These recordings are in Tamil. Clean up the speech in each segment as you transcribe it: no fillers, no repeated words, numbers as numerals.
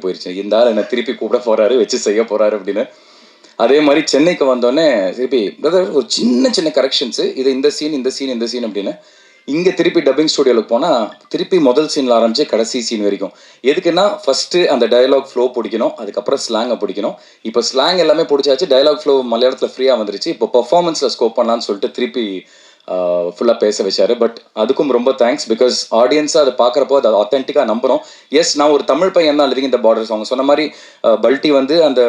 போயிடுச்சு. இந்த ஆள் என்னை திருப்பி கூப்பிட போகிறாரு, வச்சு செய்ய போகிறாரு அப்படின்னு. அதே மாதிரி சென்னைக்கு வந்தோடனே திருப்பி பிரதர் ஒரு சின்ன சின்ன கரெக்ஷன்ஸு, இது இந்த சீன் அப்படின்னு. இங்கே திருப்பி டப்பிங் ஸ்டுடியோவில் போனால் திருப்பி முதல் சீனில் ஆரம்பிச்சு கடைசி சீன் வரைக்கும். எதுக்குன்னா ஃபஸ்ட்டு அந்த டயலாக் ஃப்ளோ பிடிக்கணும், அதுக்கப்புறம் ஸ்லாங்கை பிடிக்கணும். இப்போ ஸ்லாங் எல்லாமே பிடிச்சாச்சு, டயலாக் ஃப்ளோ மலையாளத்தில் ஃப்ரீயாக வந்துருச்சு. இப்போ பர்ஃபார்மன்ஸில் ஸ்கோப் பண்ணலான்னு சொல்லிட்டு திருப்பி ஃபுல்லாக பேச வச்சார். பட் அதுக்கும் ரொம்ப தேங்க்ஸ், பிகாஸ் ஆடியன்ஸாக அதை பார்க்குறப்போ அதை ஆத்தென்டிக்காக நம்புகிறோம். எஸ், நான் ஒரு தமிழ் பையன் தான் லிவிங் இந்த பார்டர்ஸ். அவங்க சொன்ன மாதிரி பல்ட்டி வந்து அந்த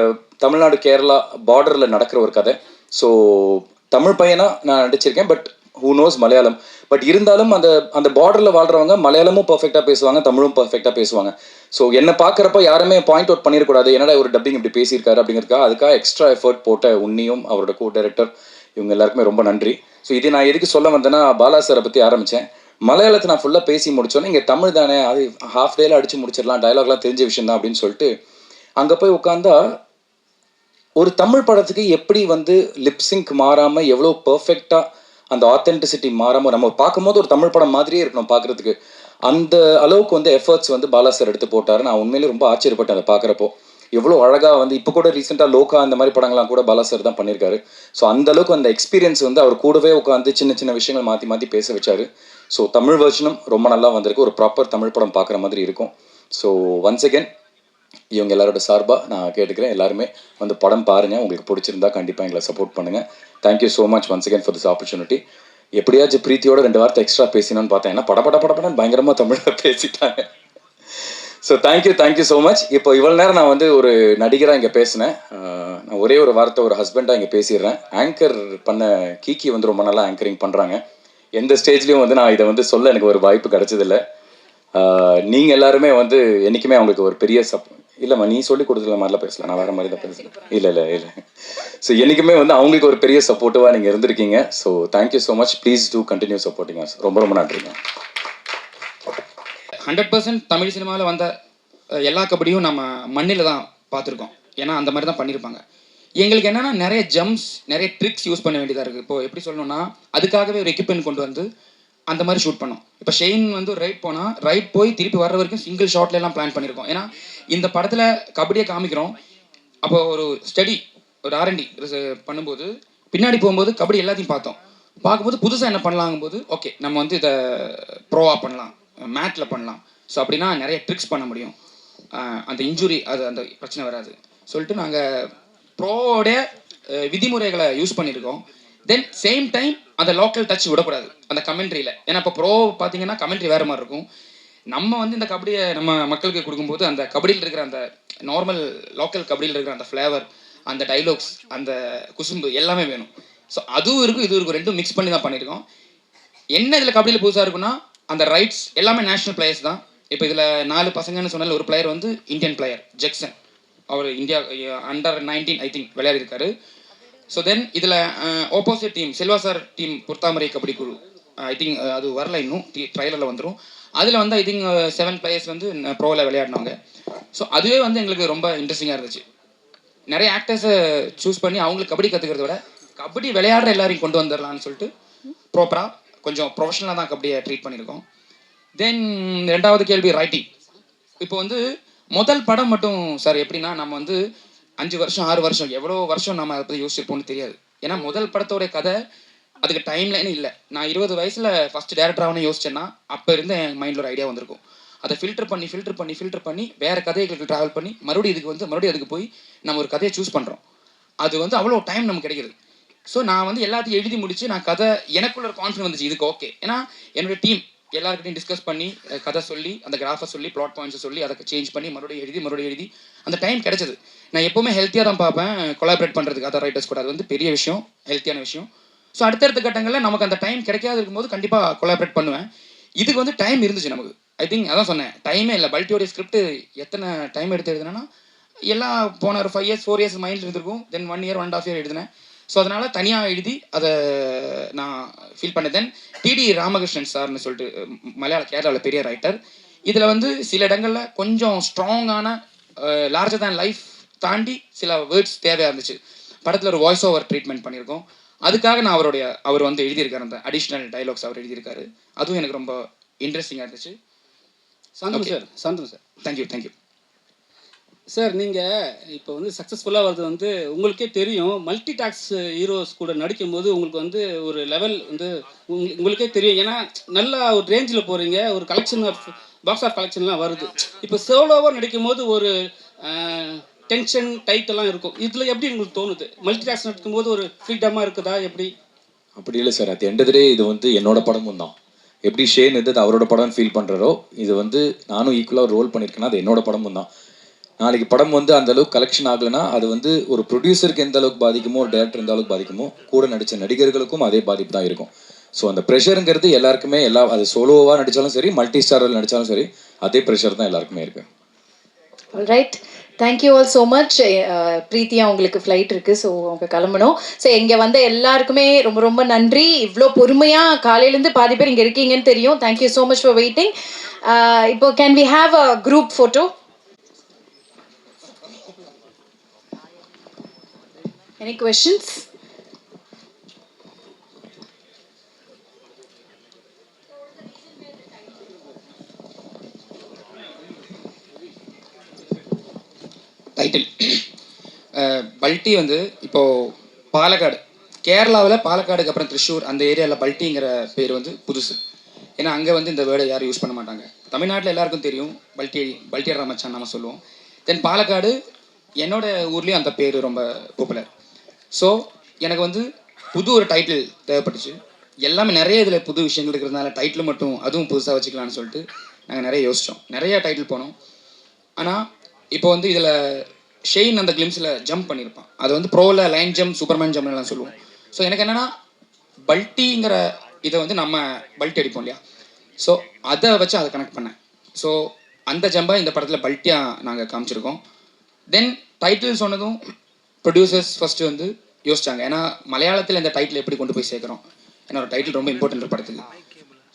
தமிழ்நாடு கேரளா பார்டரில் நடக்கிற ஒரு கதை. ஸோ தமிழ் பையனாக நான் நடிச்சிருக்கேன், but who knows Malayalam. But இருந்தாலும் அந்த அந்த பார்டரில் வாழ்கிறவங்க மலையாளமும் பர்ஃபெக்டாக பேசுவாங்க, தமிழும் பர்ஃபெக்டாக பேசுவாங்க. ஸோ என்னை பார்க்குறப்ப யாருமே பாயிண்ட் அவுட் பண்ணிடக்கூடாது, என்னடா ஒரு டப்பிங் இப்படி பேசியிருக்காரு அப்படிங்கிறதுக்காக அதுக்காக எக்ஸ்ட்ரா எஃபர்ட் போட்ட உன்னியும் அவரோட கோ டைரக்டர் இவங்க எல்லாருக்குமே ரொம்ப நன்றி. ஸோ இது நான் எதுக்கு சொல்ல வந்தேன்னா, பாலா சாரை பற்றி ஆரம்பித்தேன். மலையாளத்தை நான் ஃபுல்லாக பேசி முடிச்சோன்னே இங்கே தமிழ் தானே, அது ஹாஃப் டேயில் அடித்து முடிச்சிடலாம், டயலாக்லாம் தெரிஞ்ச விஷயம் தான் அப்படின்னு சொல்லிட்டு அங்கே போய் உட்காந்தா ஒரு தமிழ் படத்துக்கு எப்படி வந்து லிப்ஸிங்க் மாறாமல் எவ்வளோ பர்ஃபெக்டாக அந்த ஆத்தென்டிசிட்டி மாறாமல் நம்ம பார்க்கும்போது ஒரு தமிழ் படம் மாதிரியே இருக்கணும் பார்க்குறதுக்கு, அந்த அளவுக்கு வந்து எஃபர்ட்ஸ் வந்து பாலா சார் எடுத்து போட்டார். நான் உண்மையிலே ரொம்ப ஆச்சரியப்பட்டேன் அதை பார்க்குறப்போ. எவ்வளோ அழகாக வந்து இப்போ கூட ரீசெண்டாக லோகா அந்த மாதிரி படங்கள்லாம் கூட பாலா சார் தான் பண்ணியிருக்காரு. ஸோ அந்த அளவுக்கு அந்த எக்ஸ்பீரியன்ஸ் வந்து அவர் கூடவே உட்காந்து சின்ன சின்ன விஷயங்கள் மாற்றி மாற்றி பேச வச்சார். ஸோ தமிழ் வெர்ஷனும் ரொம்ப நல்லா வந்திருக்கு, ஒரு ப்ராப்பர் தமிழ் படம் பார்க்குற மாதிரி இருக்கும். ஸோ ஒன்ஸ் அகேன் இவங்க எல்லாரோட சார்பாக நான் கேட்டுக்கிறேன், எல்லாருமே வந்து படம் பாருங்கள், உங்களுக்கு பிடிச்சிருந்தா கண்டிப்பாக எங்களை சப்போர்ட் பண்ணுங்கள். Thank you so much once again for this opportunity. எப்படியாச்சும் பிரீத்தியோட 2 வார்த்தை எக்ஸ்ட்ரா பேசினோன்னு பார்த்தேன், ஏன்னா படப்படன்னு பயங்கரமாக தமிழில் பேசிட்டாங்க. So thank you so much. இப்போ இவ்வளோ நேரம் நான் வந்து ஒரு நடிகராக இங்கே பேசினேன். நான் ஒரே ஒரு வார்த்தை ஒரு ஹஸ்பண்டாக இங்கே பேசிடுறேன். ஆங்கர் பண்ண கீக்கி வந்து ரொம்ப நல்லா ஆங்கரிங் பண்ணுறாங்க. எந்த ஸ்டேஜ்லேயும் வந்து நான் இதை வந்து சொல்ல எனக்கு ஒரு வாய்ப்பு கிடைச்சதில்லை. நீங்கள் எல்லாருமே வந்து என்றைக்குமே அவங்களுக்கு ஒரு பெரிய இல்லைம்மா, நீ சொல்லி கொடுத்துருக்க மாதிரிலாம் பேசலாம், நான் வேறு மாதிரி தான் பேசுகிறேன். இல்லை. ஸோ என்றைக்குமே வந்து அவங்களுக்கு ஒரு பெரிய சப்போர்ட்டிவாக நீங்கள் இருந்திருக்கீங்க. So thank you so much. Please do continue supporting us. ரொம்ப நன்றிங்க. 100% தமிழ் சினிமாவில் வந்த எல்லா கபடியும் நம்ம மண்ணில் தான் பார்த்துருக்கோம். ஏன்னா அந்த மாதிரி தான் பண்ணியிருப்பாங்க. எங்களுக்கு என்னென்னா நிறைய ஜம்ப்ஸ், நிறைய ட்ரிக்ஸ் யூஸ் பண்ண வேண்டியதாக இருக்குது. இப்போ எப்படி சொல்லணும்னா, அதுக்காகவே ஒரு எக்யூப்மெண்ட் கொண்டு வந்து அந்த மாதிரி ஷூட் பண்ணோம். இப்போ ஷெயின் வந்து ரைட் போய் திருப்பி வர்ற வரைக்கும் சிங்கிள் ஷாட்லாம் பிளான் பண்ணியிருக்கோம். ஏன்னா இந்த படத்தில் கபடியை காமிக்கிறோம். அப்போ ஒரு ஸ்டடி, ஒரு R&D பண்ணும்போது பின்னாடி போகும்போது கபடி எல்லாத்தையும் பார்க்கும்போது புதுசாக என்ன பண்ணலாங்கும்போது, ஓகே நம்ம வந்து இதை ப்ரோவாக பண்ணலாம், மேட்டில் பண்ணலாம். ஸோ அப்படின்னா நிறைய ட்ரிக்ஸ் பண்ண முடியும், அந்த இன்ஜுரி அந்த பிரச்சனை வராது சொல்லிட்டு நாங்கள் ப்ரோவோடைய விதிமுறைகளை யூஸ் பண்ணியிருக்கோம். தென் சேம் டைம் அந்த லோக்கல் டச் விடக்கூடாது அந்த கமெண்ட்ரியில். ஏன்னா இப்போ ப்ரோ பார்த்தீங்கன்னா கமெண்ட்ரி வேறு மாதிரி இருக்கும். நம்ம வந்து இந்த கபடியை நம்ம மக்களுக்கு கொடுக்கும்போது அந்த கபடியில் இருக்கிற அந்த நார்மல் லோக்கல் கபடியில் இருக்கிற அந்த ஃப்ளேவர், அந்த டைலாக்ஸ், அந்த குசும்பு எல்லாமே வேணும். ஸோ அதுவும் இருக்கும் இதுவும் இருக்கும், ரெண்டும் மிக்ஸ் பண்ணி தான் பண்ணியிருக்கோம். என்ன இதில் கபடியில் புதுசாக இருக்குன்னா, அந்த ரைட்ஸ் எல்லாமே நேஷ்னல் பிளேயர்ஸ் தான். இப்போ இதில் 4 பசங்கன்னு சொன்னால ஒரு பிளேயர் வந்து இந்தியன் பிளேயர் ஜெக்சன், அவர் இந்தியா அண்டர் 19 ஐ திங்க் விளையாடிருக்காரு. ஸோ தென் இதில் opposite team Selva sir team பொறுத்தாமரை கபடி குழு, ஐ திங்க் அது வரல இன்னும், ட்ரைலரில் வந்துடும். அதில் வந்து ஐ திங்க் 7 பிளேயர்ஸ் வந்து ப்ரோவில் விளையாடினாங்க. ஸோ அதுவே வந்து எங்களுக்கு ரொம்ப இன்ட்ரெஸ்டிங்காக இருந்துச்சு. நிறைய ஆக்டர்ஸை சூஸ் பண்ணி அவங்களுக்கு கபடி கற்றுக்கிறத விட கபடி விளையாடுற எல்லாரையும் கொண்டு வந்துடலான்னு சொல்லிட்டு ப்ராப்பராக கொஞ்சம் ப்ரொஃபஷனலாக தான் கபடியை ட்ரீட் பண்ணியிருக்கோம். தென் 2வது கேள்வி ரைட்டிங். இப்போ வந்து முதல் படம் மட்டும் சார் எப்படின்னா, நம்ம வந்து 5 வருஷம் 6 வருஷம் எவ்வளோ வருஷம் நம்ம அதை பற்றி யோசிச்சிருப்போம்னு தெரியாது. ஏன்னா முதல் படத்தோடைய கதை அதுக்கு டைம் லைனே இல்லை. நான் 20 வயசில் ஃபஸ்ட்டு டேரக்டர் ஆகணும்னு யோசிச்சேன்னா அப்போ இருந்து என் மைண்டில் ஒரு ஐடியா வந்திருக்கும். அதை ஃபில்டர் பண்ணி வேறு கதைகளுக்கு ட்ராவல் பண்ணி மறுபடியும் அதுக்கு போய் நம்ம ஒரு கதையை சூஸ் பண்ணுறோம். அது வந்து அவ்வளோ டைம் நமக்கு கிடைக்கிது. ஸோ நான் வந்து எல்லாத்தையும் எழுதி முடிச்சு நான் கதை எனக்குள்ள ஒரு கான்ஃபிடன்ஸ் வந்துச்சு, இதுக்கு ஓகே. ஏன்னா என்னோடய டீம் எல்லாருக்கிட்டையும் டிஸ்கஸ் பண்ணி கதை சொல்லி அந்த கிராஃபை சொல்லி பிளாட் பாயிண்ட்ஸை சொல்லி அதை சேஞ்ச் பண்ணி மறுபடியும் எழுதி அந்த டைம் கிடைச்சது. நான் எப்போவுமே ஹெல்த்தியாக தான் பார்ப்பேன் கொலாபரேட் பண்ணுறதுக்கு அதர் ரைட்டர்ஸ் கூட. அது வந்து பெரிய விஷயம், ஹெல்த்தியான விஷயம். ஸோ அடுத்தடுத்த கட்டங்களில் நமக்கு அந்த டைம் கிடைக்காது இருக்கும்போது கண்டிப்பாக கொலாபரேட் பண்ணுவேன். இதுக்கு வந்து டைம் இருந்துச்சு நமக்கு. ஐ திங்க் அதான் சொன்னேன், டைமே இல்லை. பல்ட்டியோடைய ஸ்கிரிப்ட் எத்தனை டைம் எடுத்து எழுதுனா எல்லாம் போன ஒரு 5 years 4 years மைண்டில் இருந்திருக்கும். தென் 1 year 1.5 year எழுதினேன். ஸோ அதனால் தனியாக எழுதி அதை நான் ஃபீல் பண்ணேன். தென் டிடி ராமகிருஷ்ணன் சார்னு சொல்லிட்டு கேரளாவில் பெரிய ரைட்டர். இதில் வந்து சில இடங்களில் கொஞ்சம் ஸ்ட்ராங்கான லார்ஜர் தேன் லைஃப் தாண்டி சில வேர்ட்ஸ் தேவையாக இருந்துச்சு. படத்தில் ஒரு வாய்ஸ் ஓவர் ட்ரீட்மெண்ட் பண்ணியிருக்கோம். அதுக்காக நான் அவர் வந்து எழுதியிருக்காரு, அந்த அடிஷ்னல் டைலாக்ஸ் அவர் எழுதியிருக்காரு. அதுவும் எனக்கு ரொம்ப இன்ட்ரெஸ்டிங்காக இருந்துச்சு. Shantanu sir thank you. சார் நீங்கள் இப்போ வந்து சக்ஸஸ்ஃபுல்லாக வர்றது வந்து உங்களுக்கே தெரியும். மல்டி டாஸ்க் ஹீரோஸ் கூட நடிக்கும்போது உங்களுக்கு வந்து ஒரு லெவல் வந்து உங்களுக்கே தெரியும். ஏன்னா நல்லா ஒரு ரேஞ்சில் போகிறீங்க. ஒரு கலெக்ஷன் ஆஃப் பாக்ஸ் ஆஃப் கலெக்ஷன்லாம் வருது. இப்போ சோலோவாக நடிக்கும்போது ஒரு டென்ஷன் டைட் எல்லாம் இருக்கும். இதில் எப்படி உங்களுக்கு தோணுது? மல்டி டாஸ்க் நடிக்கும்போது ஒரு ஃப்ரீடமாக இருக்குதா எப்படி? அப்படி இல்லை சார். அது எண்ட் ஆஃப் தி டே இது வந்து என்னோட படமும் தான். எப்படி ஷேன் இது அவரோட படம்னு ஃபீல் பண்ணுறாரோ, இது வந்து நானும் ஈக்குவலாக ரோல் பண்ணியிருக்கேன்னா அது என்னோட படமும் தான். நாளைக்கு படம் வந்து அந்த அளவுக்கு கலெக்ஷன் ஆகலைன்னா அது வந்து ஒரு ப்ரொடியூசருக்கு எந்த அளவுக்கு பாதிக்குமோ, ஒரு டேரக்டர் எந்த அளவுக்கு பாதிக்குமோ, கூட நடித்த நடிகர்களுக்கும் அதே பாதிப்பு தான் இருக்கும். ஸோ அந்த ப்ரெஷருங்கிறது எல்லாருக்குமே அது சோலோவாக நடித்தாலும் சரி, மல்டி ஸ்டாரில் நடித்தாலும் சரி, அதே ப்ரெஷர் தான் எல்லாருக்குமே இருக்கு. Right, thank you all so much. பிரீத்தியா உங்களுக்கு ஃப்ளைட் இருக்குது, ஸோ அவங்க கிளம்பணும். ஸோ இங்கே வந்த எல்லாருக்குமே ரொம்ப ரொம்ப நன்றி. இவ்வளோ பொறுமையாக காலையிலேருந்து பாதி பேர் இங்கே இருக்கீங்கன்னு தெரியும். Thank you so much for waiting. இப்போ can we have a group photo? Any questions? Title பல்ட்டி வந்து இப்போது பாலக்காடு, கேரளாவில் பாலக்காடுக்கு அப்புறம் திருச்சூர் அந்த ஏரியாவில் பல்ட்டிங்கிற பேர் வந்து புதுசு. ஏன்னா அங்கே வந்து இந்த வேர்டை யாரும் யூஸ் பண்ண மாட்டாங்க. தமிழ்நாட்டில் எல்லாருக்கும் தெரியும் பல்ட்டியர் மச்சான் நம்ம சொல்லுவோம். தென் பாலக்காடு என்னோட ஊர்லேயும் அந்த பேர் ரொம்ப பாப்புலர். ஸோ எனக்கு வந்து புது ஒரு டைட்டில் தேவைப்பட்டுச்சு. எல்லாமே நிறைய இதில் புது விஷயங்கள் இருக்கிறதுனால டைட்டில் மட்டும் அதுவும் புதுசாக வச்சுக்கலான்னு சொல்லிட்டு நாங்கள் நிறைய யோசித்தோம். நிறைய டைட்டில் போனோம். ஆனால் இப்போ வந்து இதில் ஷெயின் அந்த கிளிம்ஸில் ஜம்ப் பண்ணியிருப்பான். அது வந்து ப்ரோவில் லைன் ஜம்ப், சூப்பர்மேன் ஜம்ப்லாம் சொல்லுவோம். ஸோ எனக்கு என்னென்னா பல்ட்டிங்கிற இதை வந்து நம்ம பல்ட்டி அடிப்போம் இல்லையா, ஸோ அதை வச்சு அதை கனெக்ட் பண்ணேன். ஸோ அந்த ஜம்பை இந்த படத்தில் பல்ட்டியாக நாங்கள் காமிச்சிருக்கோம். தென் டைட்டில் சொன்னதும் ப்ரொடியூசர்ஸ் ஃபஸ்ட்டு வந்து யோசிச்சாங்க. ஏன்னா மலையாளத்தில் இந்த டைட்டில் எப்படி கொண்டு போய் சேர்க்குறோம், ஏன்னா ஒரு டைட்டில் ரொம்ப இம்பார்ட்டன்ட் படத்துக்கு.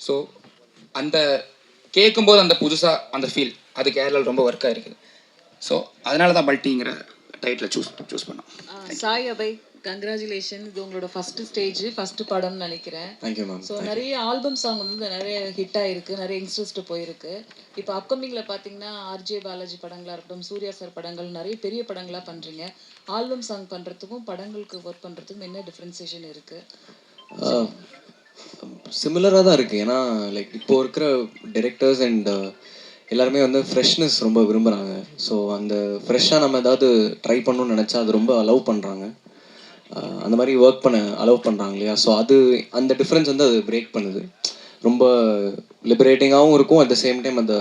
ஸோ அந்த கேட்கும்போது அந்த புதுசாக அந்த ஃபீல் அது கேரளாவில் ரொம்ப ஒர்க் ஆகிருக்குது. ஸோ அதனால தான் பல்ட்டிங்கிற டைட்டில் சூஸ் பண்ணோம். சாய் அபய், கங்க்ராச்சுலேஷன். இது உங்களோட ஃபர்ஸ்ட் ஸ்டேஜ், ஃபர்ஸ்ட் படம்னு நினைக்கிறேன். Thank you ma'am. ஸோ நிறைய ஆல்பம் சாங் வந்து நிறைய ஹிட் ஆயிருக்கு, நிறைய யங்ஸ்டர்ஸ்ட்டு போயிருக்கு. இப்போ அப்கமிங்கில் பார்த்தீங்கன்னா ஆர்ஜே பாலாஜி படங்களாக இருக்கட்டும், சூர்யா சார் படங்கள், நிறைய பெரிய படங்களாக பண்ணுறீங்க. ஆல்பம் சாங் பண்ணுறதுக்கும் படங்களுக்கு ஒர்க் பண்ணுறதுக்கும் என்ன டிஃப்ரென்சியேஷன் இருக்குது? சிமிலராக தான் இருக்குது. ஏன்னா லைக் இப்போ இருக்கிற டிரெக்டர்ஸ் அண்ட் எல்லாருமே வந்து ஃப்ரெஷ்னஸ் ரொம்ப விரும்புகிறாங்க. ஸோ அந்த ஃப்ரெஷ்ஷாக நம்ம ஏதாவது ட்ரை பண்ணணும்னு நினச்சா அது ரொம்ப அலோவ் பண்ணுறாங்க. அந்த மாதிரி ஒர்க் பண்ண அலோவ் பண்ணுறாங்க இல்லையா. ஸோ அது அந்த டிஃப்ரென்ஸ் வந்து அது பிரேக் பண்ணுது. ரொம்ப லிபரேட்டிங்காகவும் இருக்கும், அட் த சேம் டைம் அந்த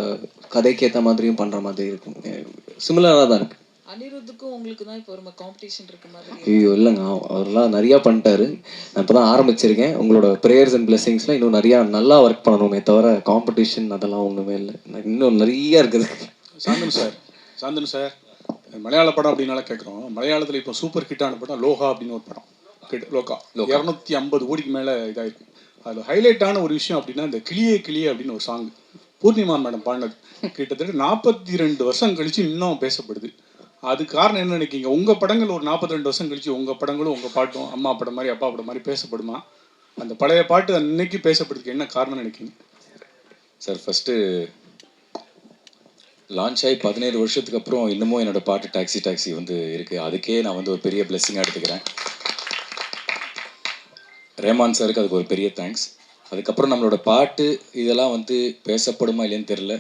கதைக்கு ஏற்ற மாதிரியும் பண்ணுற மாதிரி இருக்கும். சிமிலராக தான் இருக்குது. அனிருத்துக்கும் உங்களுக்கு தான் இப்போ ஒரு காம்படிஷன் இருக்க மாதிரி. ஐயோ இல்லைங்க, அவரெல்லாம் நிறையா பண்ணிட்டாரு. நான் இப்போ தான் ஆரம்பிச்சிருக்கேன். உங்களோட ப்ரேயர்ஸ் அண்ட் பிளெஸிங்ஸ்லாம் இன்னும் நிறையா நல்லா ஒர்க் பண்ணணுமே தவிர காம்படிஷன் அதெல்லாம் ஒன்றுமே இல்லை. இன்னும் நிறையா இருக்குது. சாந்தனு சார் மலையாள படம் அப்படின்னால கேட்குறோம். மலையாளத்தில் இப்போ சூப்பர் ஹிட்டான படம் லோகா அப்படின்னு ஒரு படம். லோகா 250 கோடிக்கு மேலே இதாகிருக்கு. அதில் ஹைலைட்டான ஒரு விஷயம் அப்படின்னா இந்த கிளியே கிளியே அப்படின்னு ஒரு சாங் பூர்ணிமா மேடம் பாடினது. கிட்டத்தட்ட 42 வருஷம் கழித்து இன்னும் பேசப்படுது. அது காரணம் என்ன நினைக்கிங்க? உங்கள் படங்கள் ஒரு 42 வருஷம் கழிச்சு உங்கள் படங்களும் உங்கள் பாட்டும் அம்மா படம் மாதிரி அப்பா படம் மாதிரி பேசப்படுமா? அந்த பழைய பாட்டு அன்னைக்கு பேசப்படுறதுக்கு என்ன காரணம் நினைக்கிங்க சார்? ஃபஸ்ட்டு லான்ச் ஆகி 17 வருஷத்துக்கு அப்புறம் இன்னமும் என்னோடய பாட்டு டாக்ஸி வந்து இருக்குது. அதுக்கே நான் வந்து ஒரு பெரிய பிளெஸ்ஸிங்காக எடுத்துக்கிறேன். ரேமான் சாருக்கு அதுக்கு ஒரு பெரிய தேங்க்ஸ். அதுக்கப்புறம் நம்மளோட பாட்டு இதெல்லாம் வந்து பேசப்படுமா இல்லைன்னு தெரில.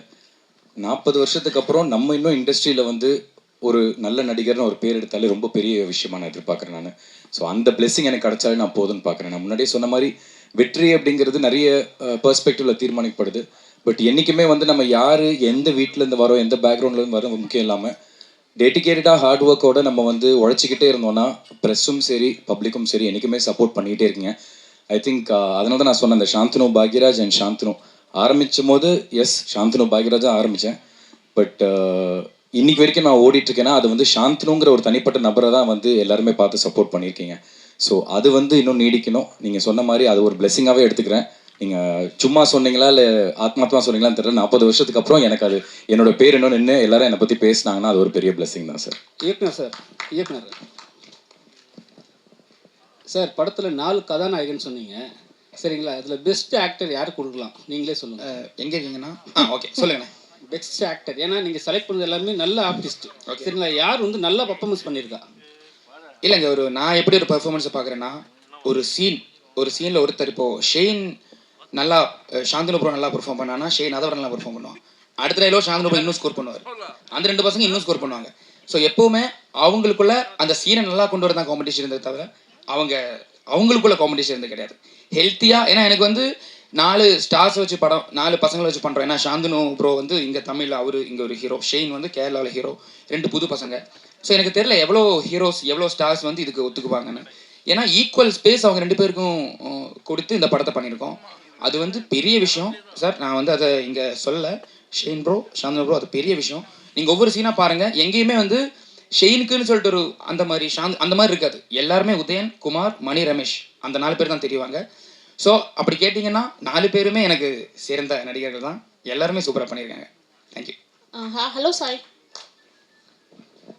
40 வருஷத்துக்கு அப்புறம் நம்ம இன்னும் இண்டஸ்ட்ரியில் வந்து ஒரு நல்ல நடிகர்னு ஒரு பேர் எடுத்தாலே ரொம்ப பெரிய விஷயமா நான் எதிர்பார்க்குறேன் நான். ஸோ அந்த பிளெஸிங் எனக்கு கிடைச்சாலே நான் போதும்னு பார்க்குறேன். நான் முன்னாடியே சொன்ன மாதிரி வெற்றி அப்படிங்கிறது நிறைய பெர்ஸ்பெக்டிவில் தீர்மானிக்கப்படுது. பட் என்றைக்குமே வந்து நம்ம யார் எந்த வீட்டிலேருந்து வரோம், எந்த பேக்ரவுண்ட்லேருந்து வரோம் முக்கியம் இல்லாமல் டெடிக்கேட்டடாக ஹார்ட் ஒர்க்கோடு நம்ம வந்து உழைச்சிக்கிட்டே இருந்தோம்னா ப்ரெஸ்ஸும் சரி பப்ளிக்கும் சரி என்றைக்குமே சப்போர்ட் பண்ணிக்கிட்டே இருக்கீங்க. ஐ திங்க் அதனால தான் நான் சொன்னேன் இந்த சாந்தனு பாக்யராஜ் அண்ட் சாந்தனு ஆரம்பிச்சும் போது சாந்தனு பாக்யராஜாக ஆரம்பித்தேன். பட் இன்னைக்கு வரைக்கும் நான் ஓடிட்டுருக்கேன்னா அது வந்து சாந்தனுங்கிற ஒரு தனிப்பட்ட நபரை தான் வந்து எல்லாருமே பார்த்து சப்போர்ட் பண்ணியிருக்கீங்க. ஸோ அது வந்து இன்னும் நீடிக்கணும். நீங்கள் சொன்ன மாதிரி அது ஒரு பிளெஸிங்காகவே எடுத்துக்கிறேன். நீங்கள் சும்மா சொன்னீங்களா இல்லை ஆத்மாத்மா சொன்னீங்களான்னு தெரியல. 40 வருஷத்துக்கு அப்புறம் எனக்கு அது என்னோட பேர் இன்னும் நின்று எல்லாரும் என்னை பற்றி பேசினாங்கன்னா அது ஒரு பெரிய பிளெஸிங் தான் சார். இயக்குனர் சார் படத்தில் 4 கதாநாயகன் சொன்னீங்க சரிங்களா? இதில் பெஸ்ட் ஆக்டர் யார் கொடுக்கலாம் நீங்களே சொல்லுங்கள். எங்கே இருக்கீங்கன்னா ஓகே சொல்லுங்கண்ணே. Best actor. ஏன்னா நீங்கள் செலக்ட் பண்ணது எல்லாமே நல்ல ஆர்டிஸ்ட். சரிங்களா? யார் வந்து நல்லா பர்ஃபார்மன்ஸ் பண்ணியிருக்கா? இல்லைங்க, நான் எப்படி ஒரு பெர்ஃபார்மன்ஸை பார்க்குறேன்னா, ஒரு சீனில் ஒருத்தர் இப்போ ஷெயின் நல்லா சாந்தனு ப்ரோ நல்லா பெர்ஃபார்ம் பண்ணானா ஷெயின் அதை விட நல்லா பெர்ஃபார்ம் பண்ணுவான். அடுத்த டைலோ சாந்தனு ப்ரோ இன்னும் ஸ்கோர் பண்ணுவார். அந்த 2 பசங்க இன்னும் ஸ்கோர் பண்ணுவாங்க. ஸோ எப்போவுமே அவங்களுக்குள்ள அந்த சீனை நல்லா கொண்டு வரதான் காம்படிஷன் இருந்தது தவிர அவங்களுக்குள்ள காம்படிஷன் இருந்தது கிடையாது. ஹெல்த்தியாக, ஏன்னா எனக்கு வந்து 4 ஸ்டார்ஸ் வச்சு படம் 4 பசங்களை வச்சு பண்ணுறோம். ஏன்னா சாந்தனு ப்ரோ வந்து இங்கே தமிழில் அவர் இங்கே ஒரு ஹீரோ, ஷெயின் வந்து கேரளாவில் ஹீரோ, 2 புது பசங்க. ஸோ எனக்கு தெரியல எவ்வளோ ஹீரோஸ் எவ்வளோ ஸ்டார்ஸ் வந்து இதுக்கு ஒத்துக்குவாங்கன்னு. ஏன்னா ஈக்குவல் ஸ்பேஸ் அவங்க 2 பேருக்கும் கொடுத்து இந்த படத்தை பண்ணியிருக்கோம். அது வந்து பெரிய விஷயம் சார். நான் வந்து அதை இங்கே சொல்லலை. ஷெயின் ப்ரோ, சாந்தனு ப்ரோ, அது பெரிய விஷயம். நீங்கள் ஒவ்வொரு சீனாக பாருங்கள், எங்கேயுமே வந்து ஷெயினுக்குன்னு சொல்லிட்டு ஒரு அந்த மாதிரி இருக்காது. எல்லாருமே உதயன், குமார், மணி, ரமேஷ், அந்த 4 பேர் தான் தெரியுவாங்க. ஸோ அப்படி கேட்டிங்கன்னா 4 பேருமே எனக்கு சேர்ந்த நடிகர்கள் தான். எல்லாருமே சூப்பராக பண்ணியிருக்காங்க. Thank you. Hello Sai.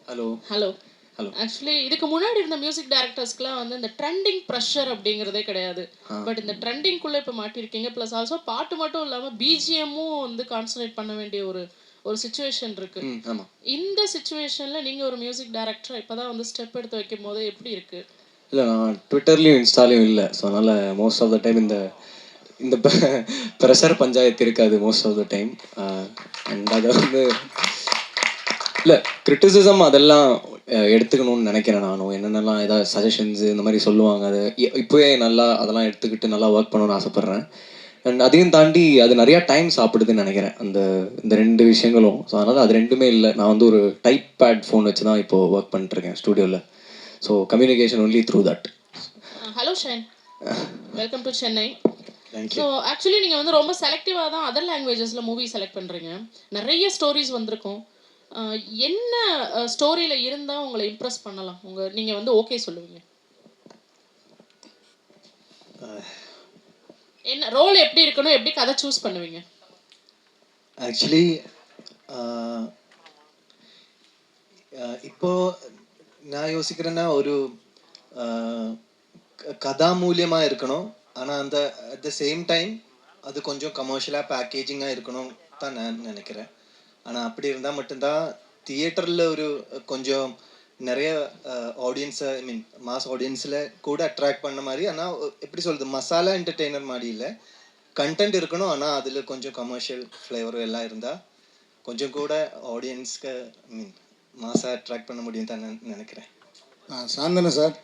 Hello. Hello. Hello. Actually இதுக்கு முன்னாடி இருந்த மியூசிக் டைரக்டர்ஸ்க்குலாம் வந்து இந்த ட்ரெண்டிங் ப்ரெஷர் அப்படிங்கிறதே கிடையாது. பட் இந்த ட்ரெண்டிங்குள்ளே இப்போ மாட்டிருக்கீங்க. ப்ளஸ் ஆல்சோ பாட்டு மட்டும் இல்லாமல் பிஜிஎம்மும் வந்து கான்சன்ட்ரேட் பண்ண வேண்டிய ஒரு சுச்சுவேஷன் இருக்கு. இந்த சுச்சுவேஷனில் நீங்கள் ஒரு மியூசிக் டைரக்டர் இப்போ தான் வந்து ஸ்டெப் எடுத்து வைக்கும் போது எப்படி இருக்கு? இல்லை, நான் ட்விட்டர்லேயும் இன்ஸ்டாலையும் இல்லை. ஸோ அதனால் மோஸ்ட் ஆஃப் த டைம் இந்த ப்ரெஷர் பஞ்சாயத்து இருக்காது most of the time. And அதை வந்து இல்லை, கிரிட்டிசிசம் அதெல்லாம் எடுத்துக்கணும்னு நினைக்கிறேன். நானும் என்னென்னலாம் ஏதாவது சஜஷன்ஸு இந்த மாதிரி சொல்லுவாங்க, அது இப்போவே நல்லா அதெல்லாம் எடுத்துக்கிட்டு நல்லா ஒர்க் பண்ணணும்னு ஆசைப்பட்றேன். அண்ட் அதையும் தாண்டி அது நிறையா டைம் சாப்பிடுதுன்னு நினைக்கிறேன் இந்த 2 விஷயங்களும். ஸோ அதனால் அது 2மே இல்லை. நான் வந்து ஒரு டைப் பேட் ஃபோன் வச்சு தான் இப்போது ஒர்க் பண்ணிட்டுருக்கேன் ஸ்டூடியோவில். So communication only through that. Hello Shine, welcome to Chennai. Thank you. So actually நீங்கள் வந்து ரொம்ப செலக்டிவாக தான் அதர் லாங்குவேஜஸில் மூவி செலக்ட் பண்ணுறீங்க. நிறைய ஸ்டோரிஸ் வந்திருக்கும். என்ன ஸ்டோரியில் இருந்தால் உங்களை இம்ப்ரெஸ் பண்ணலாம், நீங்கள் வந்து ஓகே சொல்லுவீங்க? என்ன ரோல் எப்படி இருக்கணும், எப்படி கதை சூஸ் பண்ணுவீங்க? ஆக்சுவலி இப்போ நான் யோசிக்கிறேன்னா ஒரு கதாமூல்யமாக இருக்கணும். ஆனால் அட் த சேம் டைம் அது கொஞ்சம் கமர்ஷியலாக பேக்கேஜிங்காக இருக்கணும் தான் நான் நினைக்கிறேன். ஆனால் அப்படி இருந்தால் மட்டும்தான் தியேட்டரில் ஒரு கொஞ்சம் நிறைய ஆடியன்ஸை மாஸ் ஆடியன்ஸில் கூட அட்ராக்ட் பண்ண மாதிரி. ஆனால் எப்படி சொல்கிறது, மசாலா என்டர்டெய்னர் மாதிரி இல்லை, கண்டென்ட் இருக்கணும். ஆனால் அதில் கொஞ்சம் கமர்ஷியல் ஃப்ளேவரும் எல்லாம் இருந்தால் கொஞ்சம் கூட ஆடியன்ஸ்க்கு மாஸாக அட்ராக்ட் பண்ண முடியும் தான் நினைக்கிறேன். சாந்தனு சார்,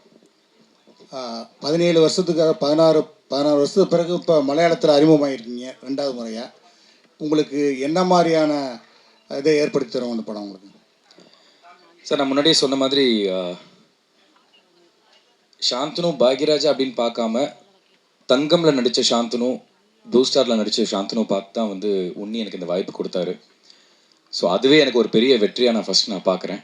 17 வருஷத்துக்காக 16 வருஷத்துக்கு பிறகு இப்போ மலையாளத்தில் அறிமுகமாகிருக்கீங்க 2வது முறையாக. உங்களுக்கு என்ன மாதிரியான இதை ஏற்படுத்தி தரும் அந்த படம் உங்களுக்கு? சார், நான் முன்னாடியே சொன்ன மாதிரி சாந்தனு பாக்யராஜா அப்படின்னு பார்க்காம தங்கம்ல நடித்த சாந்தனு, ப்ளூ ஸ்டாரில் நடித்த சாந்தனு பார்த்து தான் வந்து உன்னி எனக்கு இந்த வாய்ப்பு கொடுத்தாரு. ஸோ அதுவே எனக்கு ஒரு பெரிய வெற்றியாக நான் பார்க்குறேன்.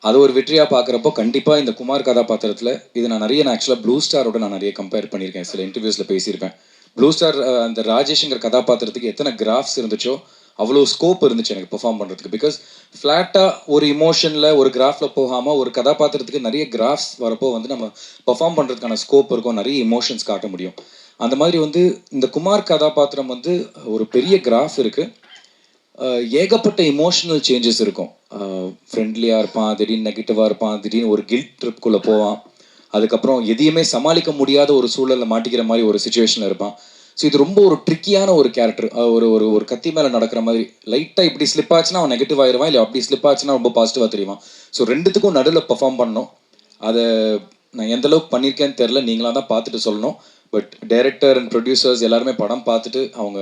அது ஒரு வெற்றியாக பார்க்குறப்போ கண்டிப்பாக இந்த குமார் கதாபாத்திரத்தில் இது நான் ஆக்சுவலாக ப்ளூ ஸ்டாரோட நான் நிறைய கம்பேர் பண்ணியிருக்கேன். சில இன்டர்வியூஸில் பேசியிருப்பேன். ப்ளூ ஸ்டார் அந்த ராஜேஷ்ங்கிற கதாபாத்திரத்துக்கு எத்தனை கிராஃப்ஸ் இருந்துச்சோ அவ்வளோ ஸ்கோப் இருந்துச்சு எனக்கு பெர்ஃபார்ம் பண்ணுறதுக்கு. பிகாஸ் ஃப்ளாட்டாக ஒரு இமோஷனில் ஒரு கிராஃபில் போகாமல் ஒரு கதாபாத்திரத்துக்கு நிறைய கிராஃப்ஸ் வரப்போ வந்து நம்ம பெர்ஃபார்ம் பண்ணுறதுக்கான ஸ்கோப் இருக்கும், நிறைய இமோஷன்ஸ் காட்ட முடியும். அந்த மாதிரி வந்து இந்த குமார் கதாபாத்திரம் வந்து ஒரு பெரிய கிராஃப் இருக்குது, ஏகப்பட்ட இமோஷனல் சேஞ்சஸ் இருக்கும். ஃப்ரெண்ட்லியாக இருப்பான், திடீர்னு நெகட்டிவாக இருப்பான், திடீர்னு ஒரு கில்ட் ட்ரிப்குள்ளே போவான், அதுக்கப்புறம் எதையுமே சமாளிக்க முடியாத ஒரு சூழலில் மாட்டிக்கிற மாதிரி ஒரு சுச்சுவேஷனில் இருப்பான். ஸோ இது ரொம்ப ஒரு ட்ரிக்கியான ஒரு கேரக்டர். ஒரு கத்தி மேலே நடக்கிற மாதிரி லைட்டாக இப்படி ஸ்லிப் ஆச்சுன்னா அவன் நெகட்டிவ் ஆயிடுவான், இல்லை அப்படி ஸ்லிப் ஆச்சுன்னா ரொம்ப பாசிட்டிவாக தெரியுவான். ஸோ 2த்துக்கும் நடுவில் பெர்ஃபார்ம் பண்ணணும். அதை நான் எந்த அளவுக்கு பண்ணியிருக்கேன்னு தெரில, நீங்களாக தான் பார்த்துட்டு சொல்லணும். பட் டைரக்டர் அண்ட் ப்ரொடியூசர்ஸ் எல்லாருமே படம் பார்த்துட்டு அவங்க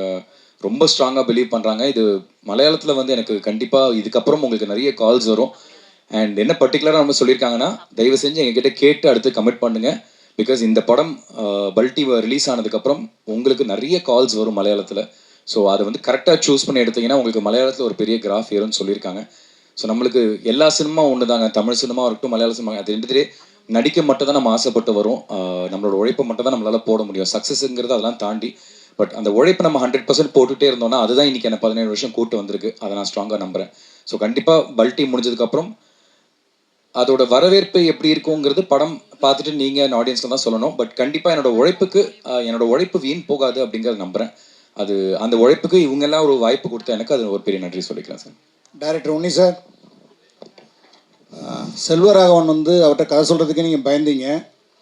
ரொம்ப ஸ்ட்ராங்காக பிலீவ் பண்ணுறாங்க. இது மலையாளத்தில் வந்து எனக்கு கண்டிப்பாக இதுக்கப்புறம் உங்களுக்கு நிறைய கால்ஸ் வரும். அண்ட் என்ன பர்டிகுலராக நம்ம சொல்லியிருக்காங்கன்னா, தயவு செஞ்சு எங்ககிட்ட கேட்டு அடுத்து கமிட் பண்ணுங்கள். பிகாஸ் இந்த படம் பல்டி ரிலீஸ் ஆனதுக்கப்புறம் உங்களுக்கு நிறைய கால்ஸ் வரும் மலையாளத்தில். ஸோ அதை வந்து கரெக்டாக சூஸ் பண்ணி எடுத்தீங்கன்னா உங்களுக்கு மலையாளத்தில் ஒரு பெரிய கிராஃப் ஏறும்னு சொல்லியிருக்காங்க. ஸோ நம்மளுக்கு எல்லா சினிமா ஒன்று தாங்க, தமிழ் சினிமா இருக்கட்டும் மலையாள சினிமா, அது ரெண்டுத்திலே நடிக்க மட்டும் தான் நம்ம ஆசைப்பட்டு வரும். நம்மளோட உழைப்பை மட்டும் தான் நம்மளால் போட முடியும். சக்ஸஸ்ங்கிறது அதெல்லாம் தாண்டி. பட் அந்த உழைப்பை நம்ம 100% போட்டுகிட்டே இருந்தோம்னா அதுதான் இன்றைக்கி என்ன 17 வருஷம் கூட்டு வந்திருக்கு. அதை நான் ஸ்ட்ராங்காக நம்புகிறேன். ஸோ கண்டிப்பாக பல்டி முடிஞ்சதுக்கப்புறம் அதோட வரவேற்பு எப்படி இருக்குங்கிறது படம் பார்த்துட்டு நீங்கள் ஆடியன்ஸில் தான் சொல்லணும். பட் கண்டிப்பாக என்னோட உழைப்பு வீண் போகாது அப்படிங்கிறத நம்புகிறேன். அது அந்த உழைப்புக்கு இவங்கெல்லாம் ஒரு வாய்ப்பு கொடுத்தா எனக்கு அது ஒரு பெரிய நன்றி சொல்லிக்கலாம் சார். டைரக்டர் உன்னி சார், செல்வராகவன் வந்து அவர்கிட்ட கதை சொல்கிறதுக்கு நீங்கள் பயந்தீங்க.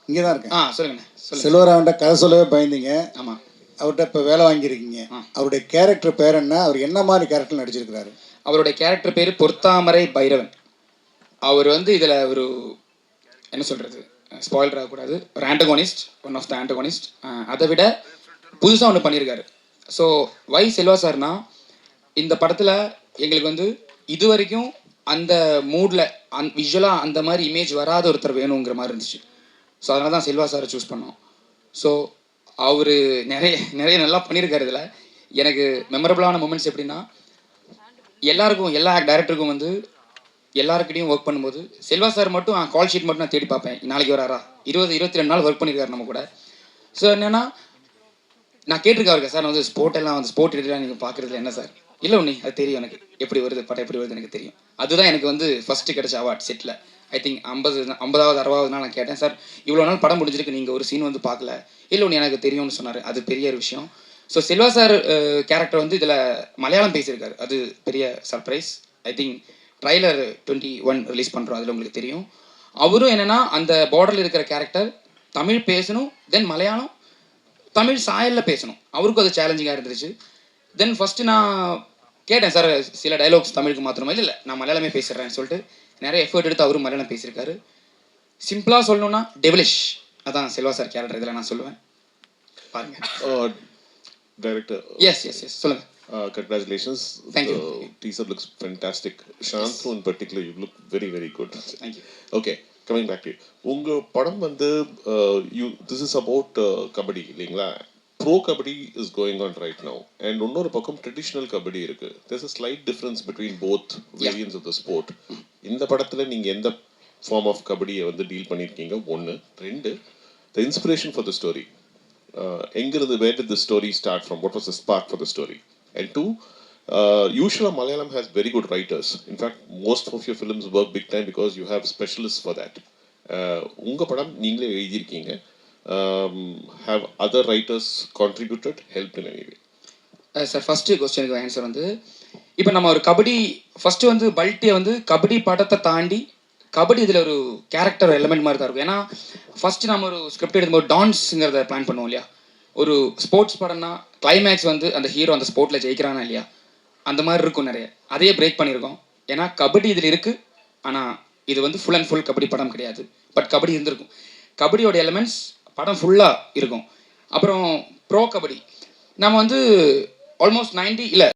இங்கே தான் இருக்கேன். சொல்லுங்கண்ணே சொல்லுங்க. செல்வராகவன்கிட்ட கதை சொல்லவே பயந்தீங்க. ஆமாம். அவர்கிட்ட இப்போ வேலை வாங்கியிருக்கீங்க. அவருடைய கேரக்டர் பேர் என்ன? அவர் என்ன மாதிரி கேரக்டர் நடிச்சிருக்கிறாரு? அவருடைய கேரக்டர் பேர் பொற்தாமரை பைரவன். அவர் வந்து இதில் ஒரு என்ன சொல்கிறது, ஸ்பாயிலர் ஆகக்கூடாது, ஒரு antagonist, one of the antagonist. அதை விட புதுசாக ஒன்று பண்ணியிருக்காரு. ஸோ வை செல்வா சார்னா, இந்த படத்தில் எங்களுக்கு வந்து இது வரைக்கும் அந்த மூடில் விஷுவலாக அந்த மாதிரி இமேஜ் வராத ஒருத்தர் வேணுங்கிற மாதிரி இருந்துச்சு. ஸோ அதனால தான் செல்வா சாரை சூஸ் பண்ணோம். ஸோ அவர் நிறைய நல்லா பண்ணியிருக்காரு. இதில் எனக்கு மெமரபுளான மூமெண்ட்ஸ் எப்படின்னா, எல்லாருக்கும் எல்லா டேரக்டருக்கும் வந்து எல்லாருக்கிட்டையும் ஒர்க் பண்ணும்போது செல்வா சார் மட்டும் கால் ஷீட் மட்டும் நான் தேடி பார்ப்பேன், நாளைக்கு வராரா, 22 நாள் ஒர்க் பண்ணியிருக்காரு நம்ம கூட. ஸோ என்னென்னா நான் கேட்டிருக்காருங்க, சார் நான் வந்து ஸ்போர்ட் எடிட்டராக நீங்கள் பார்க்குறதுல என்ன சார்? இல்லை உன்னி அது தெரியும் எனக்கு, எப்படி வருது படம் எப்படி வருது எனக்கு தெரியும். அதுதான் எனக்கு வந்து ஃபஸ்ட்டு கிடைச்ச அவார்ட் செட்டில். ஐ திங்க் 50வது 60வது நாள் நான் கேட்டேன், சார் இவ்வளோ நாள் படம் முடிஞ்சிருக்கு, நீங்கள் ஒரு சீன் வந்து பார்க்கல. இல்லை ஒன்று எனக்கு தெரியும்னு சொன்னார். அது பெரிய ஒரு விஷயம். ஸோ செல்வா சார் கேரக்டர் வந்து இதில் மலையாளம் பேசியிருக்காரு. அது பெரிய surprise. I think trailer 21 release பண்ணுறோம், அதில் உங்களுக்கு தெரியும். அவரும் என்னென்னா அந்த பார்டரில் இருக்கிற கேரக்டர் தமிழ் பேசணும், தென் மலையாளம் தமிழ் சாயலில் பேசணும். அவருக்கும் அது சேலஞ்சிங்காக இருந்துச்சு. தென் ஃபஸ்ட்டு நான் கேட்டேன், சார் சில டைலாக்ஸ் தமிழுக்கு மாத்திரமா? இல்லை நான் மலையாளமே பேசுகிறேன்னு சொல்லிட்டு நிறைய எஃபர்ட் எடுத்து அவரும் மலையாளம் பேசியிருக்காரு. சிம்பிளாக சொல்லணும்னா டெவலிஷ், அதான் செல்வா சார் கேரக்டர் இதில் நான் சொல்லுவேன். பாருங்க. டைரக்டர். எஸ் சொல்லுங்கள். Congratulations. Thank you. The teaser looks fantastic. Shanthu in particular, you look very, very good. Thank you. Okay, coming back to you. உங்க படம் வந்து this is about கபடி இல்லைங்களா? Pro Kabaddi is going on right now. And இன்னொரு பக்கம் ட்ரெடிஷ்னல் கபடி இருக்கு. There's a slight difference between both variants of the sport. இந்த படத்துல நீங்க எந்த ஃபார்ம் ஆஃப் கபடியை வந்து டீல் பண்ணியிருக்கீங்க? 1. 2, the inspiration for the story. எங்கிருந்து, where did the story start from? What was the spark for the story? And 2, usually Malayalam has very good writers. In fact, most of your films work big time because you have specialists for that. உங்க படம் நீங்களே எழுதியிருக்கீங்க. Have other writers contributed, helped in any way? Sir first கொஸ்டினுக்கு ஆன்சர் வந்து, இப்போ நம்ம ஒரு கபடி ஃபஸ்ட்டு வந்து பல்ட்டியை வந்து கபடி படத்தை தாண்டி கபடி இதில் ஒரு கேரக்டர் எலமெண்ட் மாதிரி தான் இருக்கும். ஏன்னா ஃபஸ்ட்டு நம்ம ஒரு ஸ்கிரிப்ட் எடுக்கும்போது டான்ஸுங்கிறத பிளான் பண்ணுவோம் இல்லையா? ஒரு ஸ்போர்ட்ஸ் படம்னா கிளைமேக்ஸ் வந்து அந்த ஹீரோ அந்த ஸ்போர்ட்டில் ஜெயிக்கிறானா இல்லையா, அந்த மாதிரி இருக்கும் நிறைய. அதையே பிரேக் பண்ணியிருக்கோம். ஏன்னா கபடி இதில் இருக்குது, ஆனால் இது வந்து ஃபுல் அண்ட் ஃபுல் கபடி படம் கிடையாது. பட் கபடி இருந்திருக்கும். கபடியோட எலிமெண்ட்ஸ் படம் ஃபுல்லாக இருக்கும். அப்புறம் ப்ரோ கபடி நம்ம வந்து ஆல்மோஸ்ட் 90 இல்லை